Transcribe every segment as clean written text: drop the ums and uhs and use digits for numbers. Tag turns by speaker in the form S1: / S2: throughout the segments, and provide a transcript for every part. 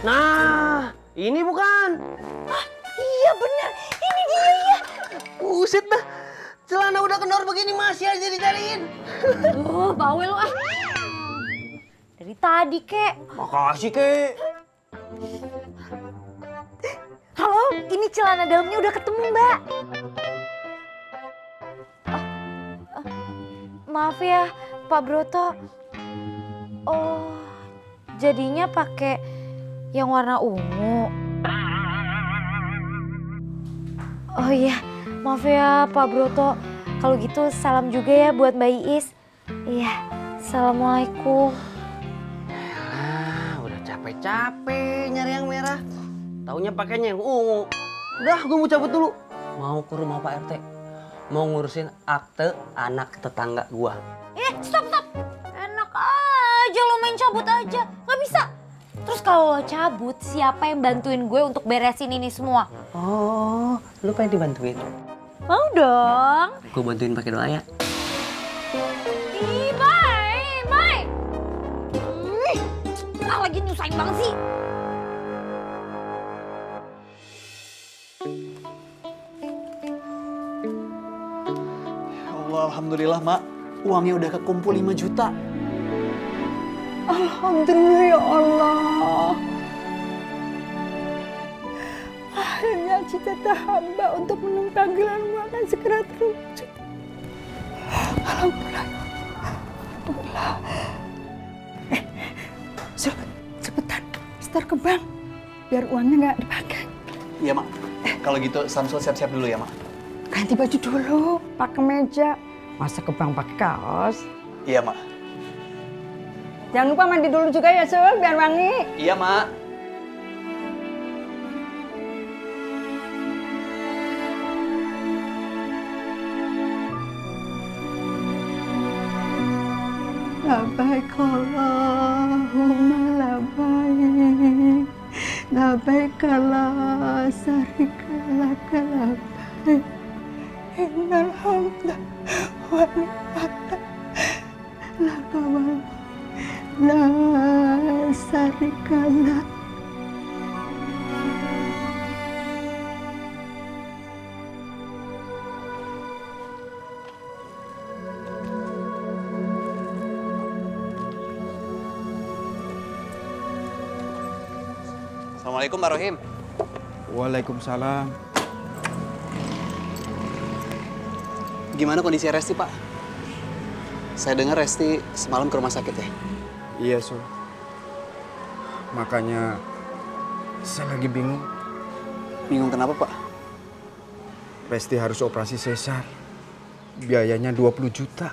S1: Nah, ini bukan.
S2: Ah, iya bener, ini dia ya.
S1: Buset dah, celana udah kendor begini masih aja dicariin.
S2: Bawel lu ah. Dari tadi, Kek.
S1: Makasih, Kek.
S2: Halo, ini celana dalamnya udah ketemu, Mbak. Maaf ya, Pak Broto. Oh, jadinya pakai yang warna ungu. Oh iya, maaf ya Pak Broto. Kalau gitu salam juga ya buat Mbak Iis. Iya, assalamualaikum.
S1: Udah capek-capek nyari yang merah. Taunya pakainya yang ungu. Udah, gue mau cabut dulu. Mau ke rumah Pak RT. Mau ngurusin akte anak tetangga gua.
S2: Stop. Enak aja lo main cabut aja. Nggak bisa. Terus kalau lo cabut, siapa yang bantuin gue untuk beresin ini semua?
S1: Oh, lu pengen dibantuin?
S2: Mau dong.
S1: Gue bantuin pakai doa ya.
S2: Ih, bye. Lagi nyusahin banget sih.
S3: Allah, alhamdulillah Mak, uangnya udah kekumpul 5 juta.
S4: Alhamdulillah ya Allah. Akhirnya cita-cita hamba untuk menunggu panggilanmu akan segera terwujud. Alhamdulillah. Alhamdulillah. Cepetan, setar ke bank. Biar uangnya nggak dipakai.
S3: Iya Mak, kalau gitu Samsul siap-siap dulu ya Mak.
S4: Ganti baju dulu, pakai meja. Masa ke bank pakai kaos?
S3: Iya Mak.
S4: Jangan lupa mandi dulu juga ya, Sul, biar wangi.
S3: Iya Mak.
S4: Labaik Allahumma labaik. Labaik la syarika laka labaik. Innal hamda wa ni'mata laka wal la syarika lak.
S3: Assalamualaikum Pak Rohim.
S5: Waalaikumsalam.
S3: Gimana kondisi Resti Pak? Saya dengar Resti semalam ke rumah sakit ya?
S5: Iya, Sul. Makanya saya lagi bingung.
S3: Bingung kenapa Pak?
S5: Resti harus operasi sesar. Biayanya 20 juta.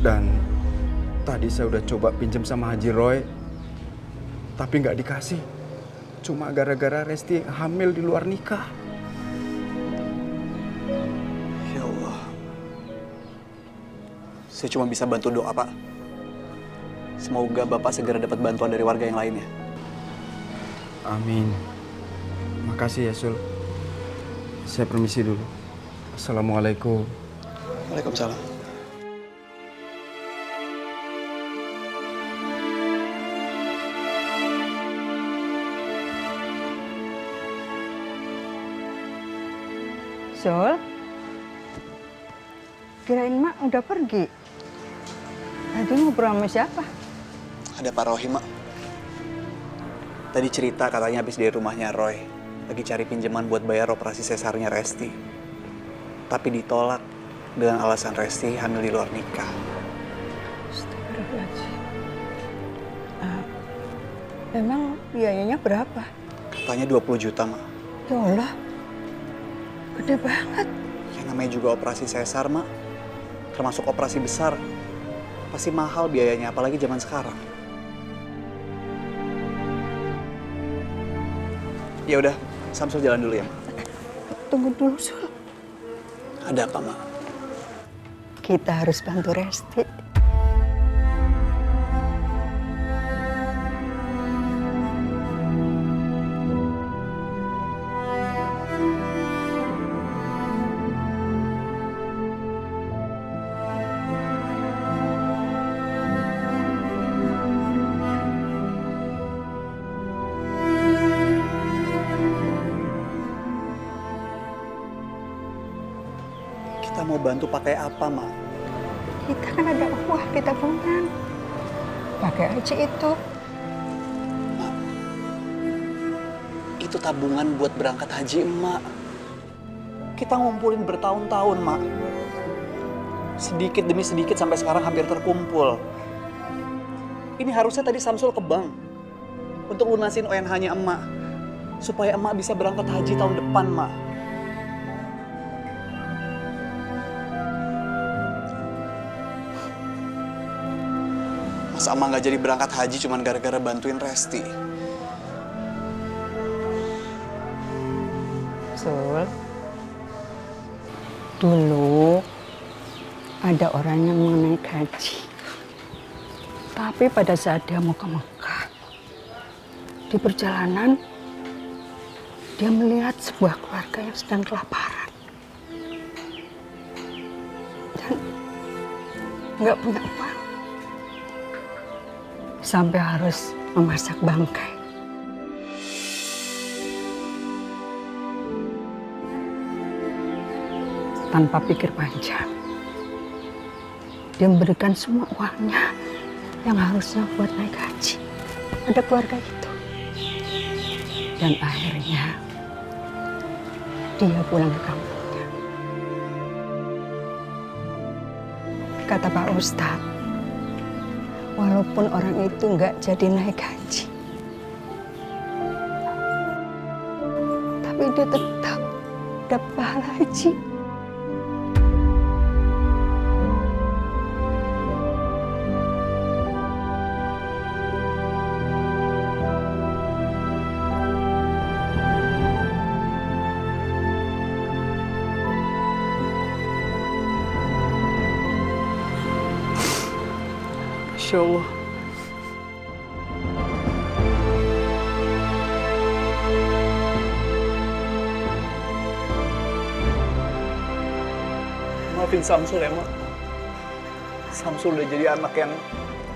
S5: Dan tadi saya udah coba pinjam sama Haji Roy. Tapi nggak dikasih. Cuma gara-gara Resti hamil di luar nikah.
S3: Ya Allah. Saya cuma bisa bantu doa Pak. Semoga Bapak segera dapat bantuan dari warga yang lainnya.
S5: Amin. Makasih ya, Sul. Saya permisi dulu. Assalamualaikum.
S3: Waalaikumsalam.
S4: Sul, kirain Mak udah pergi. Tadi ngobrol sama siapa?
S3: Ada Pak Rohim Mak. Tadi cerita katanya habis dari rumahnya Roy. Lagi cari pinjaman buat bayar operasi sesarnya Resti. Tapi ditolak dengan alasan Resti hamil di luar nikah.
S4: Astagfirullahaladzim. Emang biayanya berapa?
S3: Katanya 20 juta, Mak.
S4: Ya Allah, gede banget.
S3: Yang namanya juga operasi sesar, Mak. Termasuk operasi besar. Pasti mahal biayanya, apalagi zaman sekarang. Ya udah, Samsul jalan dulu ya, Mak.
S4: Tunggu dulu, Sul.
S3: Ada apa, Mak?
S4: Kita harus bantu Resti.
S3: mau bantu pakai apa, Mak?
S4: Kita kan ada uang di tabungan. Pakai aja itu.
S3: Itu tabungan buat berangkat haji emak. Kita ngumpulin bertahun-tahun, Mak. Sedikit demi sedikit sampai sekarang hampir terkumpul. Ini harusnya tadi Samsul ke bank untuk lunasin ONH-nya emak. Supaya emak bisa berangkat haji tahun depan, Mak. Masa emak nggak jadi berangkat haji cuman gara-gara bantuin Resti?
S4: Sul, dulu ada orang yang mau naik haji. Tapi pada saat dia mau ke Mekah, di perjalanan dia melihat sebuah keluarga yang sedang kelaparan. Dan nggak punya uang. Sampai harus memasak bangkai. Tanpa pikir panjang, dia memberikan semua uangnya yang harusnya buat naik haji pada keluarga itu. Dan akhirnya dia pulang ke kampungnya. Kata Pak Ustadz, walaupun orang itu nggak jadi naik haji, tapi dia tetap dapat pahala haji.
S3: Masya Allah. Maafin Samsul ya, Mak. Samsul udah jadi anak yang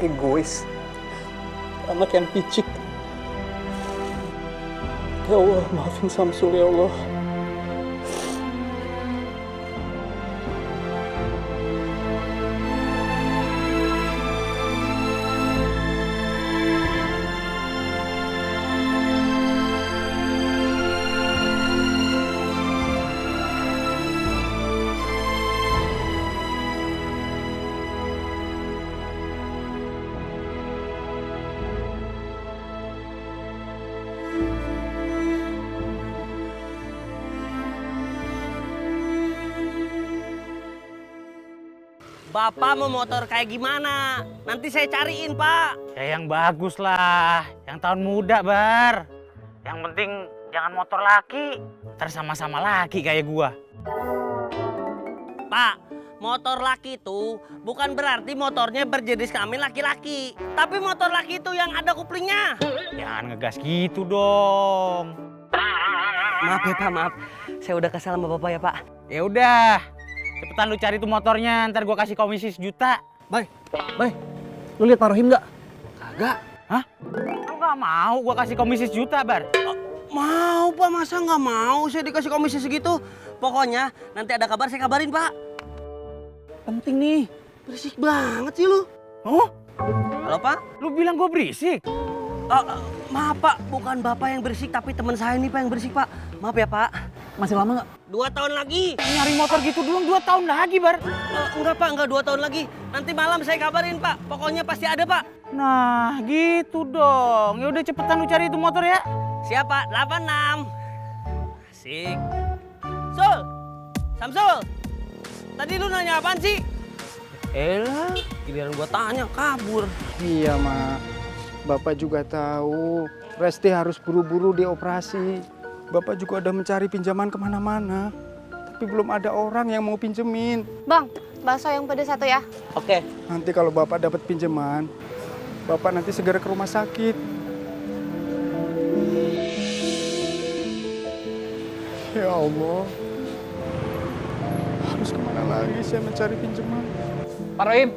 S3: egois. Anak yang picik. Ya Allah, maafin Samsul ya Allah.
S1: Bapak mau motor kayak gimana? Nanti saya cariin, Pak.
S6: Ya yang bagus lah, yang tahun muda, Bar. Yang penting jangan motor laki, ntar sama-sama laki kayak gua.
S1: Pak, motor laki itu bukan berarti motornya berjenis kelamin laki-laki. Tapi motor laki itu yang ada kuplingnya.
S6: Jangan ngegas gitu dong.
S1: Maaf ya, Pak, maaf. Saya udah kesal sama Bapak ya, Pak.
S6: Ya udah, cepetan lu cari tuh motornya, ntar gua kasih komisi 1 juta.
S3: Bay, lu lihat Pak Rohim nggak?
S1: Kagak.
S6: Hah? Lu nggak mau gua kasih komisi 1 juta, Bar?
S1: Mau, Pak. Masa nggak mau saya dikasih komisi segitu? Pokoknya nanti ada kabar saya kabarin, Pak. Penting nih. Berisik banget sih lu.
S6: Oh?
S1: Halo, Pak?
S6: Lu bilang gua berisik?
S1: Maaf, Pak. Bukan Bapak yang berisik, tapi teman saya nih, Pak, yang berisik, Pak. Maaf ya, Pak.
S3: Masih lama nggak?
S1: 2 tahun lagi.
S6: Nyari motor gitu doang 2 tahun lagi, Bar.
S1: Enggak, Pak. Enggak 2 tahun lagi. Nanti malam saya kabarin, Pak. Pokoknya pasti ada, Pak.
S6: Nah, gitu dong. Ya udah cepetan lu cari itu motor ya.
S1: Siap, Pak. 86. Asik. Sul. Samsul. Tadi lu nanya apaan sih? Elah, giliran gua tanya kabur.
S5: Iya, Mak. Bapak juga tahu Resti harus buru-buru dioperasi. Bapak juga udah mencari pinjaman kemana-mana. Tapi belum ada orang yang mau pinjemin.
S2: Bang, bakso yang pedas 1 ya.
S1: Oke.
S5: Nanti kalau Bapak dapat pinjaman, Bapak nanti segera ke rumah sakit. Ya Allah. Harus kemana lagi saya mencari pinjaman?
S3: Pak Rohim.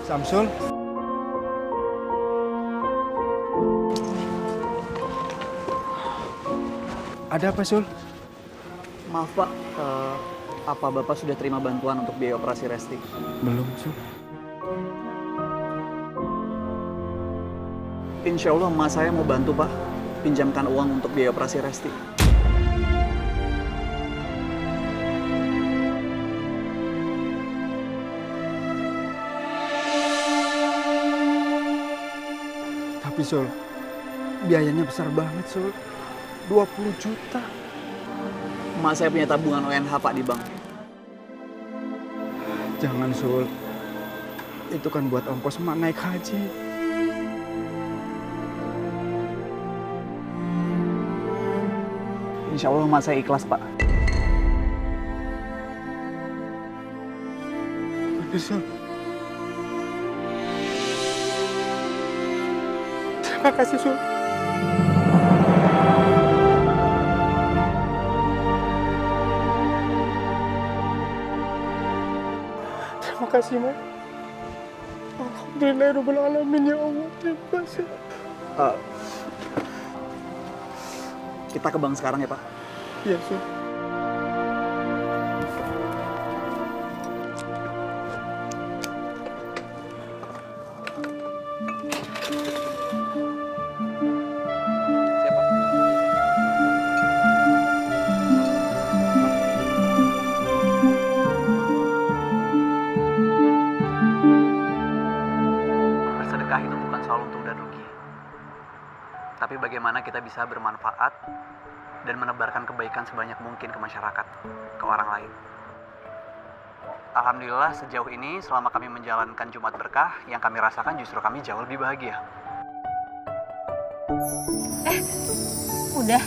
S5: Samsul. Ada apa, Sul?
S3: Maaf Pak, apa Bapak sudah terima bantuan untuk biaya operasi Resti?
S5: Belum, Sul.
S3: Insya Allah emak saya mau bantu Pak, pinjamkan uang untuk biaya operasi Resti.
S5: Tapi, Sul, biayanya besar banget, Sul. 20 juta.
S3: Emak saya punya tabungan ONH Pak di bank.
S5: Jangan, Sul. Itu kan buat ongkos emak naik haji.
S3: Insya Allah emak saya ikhlas Pak.
S5: Bener, Sul. Terima kasih, Sul. Terima kasih, Ma. Alhamdulillahirabbil alamin ya Allah. Terima kasih.
S3: Kita ke bank sekarang ya Pak.
S5: Iya, Sul.
S3: Siapa? Bersedekah itu bukan soal untung dan rugi. Tapi bagaimana kita bisa bermanfaat dan menebarkan kebaikan sebanyak mungkin ke masyarakat, ke orang lain. Alhamdulillah sejauh ini selama kami menjalankan Jumat Berkah, yang kami rasakan justru kami jauh lebih bahagia.
S7: Udah.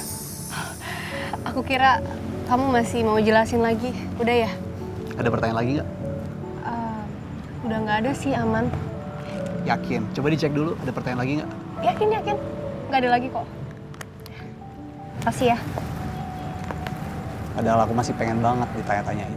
S7: Aku kira kamu masih mau jelasin lagi. Udah ya?
S3: Ada pertanyaan lagi nggak?
S7: Udah nggak ada sih, aman.
S3: Yakin? Coba dicek dulu, ada pertanyaan lagi nggak?
S7: Yakin. Nggak ada lagi kok. Kasih ya.
S3: Padahal aku masih pengen banget ditanya-tanyain.